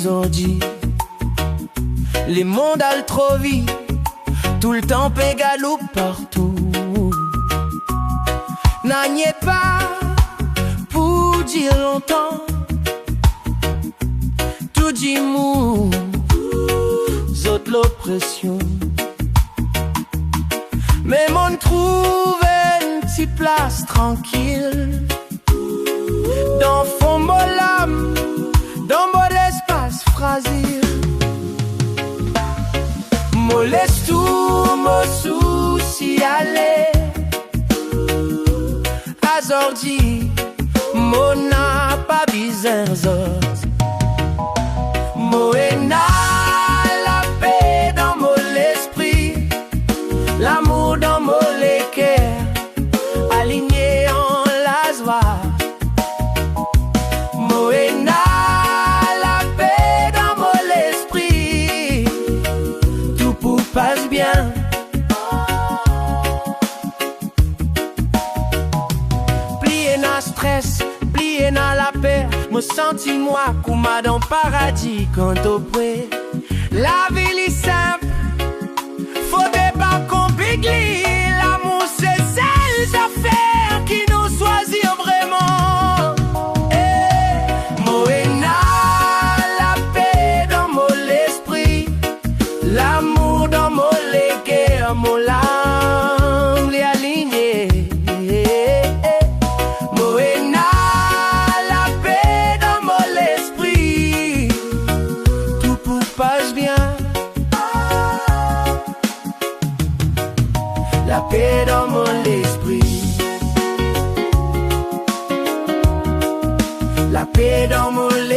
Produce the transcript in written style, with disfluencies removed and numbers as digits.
aujourd'hui. Les mondes allent trop vite, tout le temps pégaloupe partout. N'agnez pas pour dire longtemps, tout dit mou, zot l'oppression. Mais mon trouve une petite place tranquille, dans fond mon âme, dans mon espace fragile. Mo laisse tout mon souci aller, azordi, mo n'a pas bizarre zot. Mo ena la paix dans mon esprit, l'amour dans mon cœur, aligné en la joie. Mo ena la paix dans mon esprit, tout pour passe bien. Plié na stress, plié na la paix, me senti moi comme dans paradis quand au près. La vie est simple, faudrait pas compliquer. L'amour c'est celles affaires qui nous choisissent vraiment. Moena la paix dans mon esprit, l'amour dans mon cœur, mon âme les aligné. Moena la paix dans mon esprit, tout pour passe bien. La paix dans mon esprit, la paix dans mon esprit.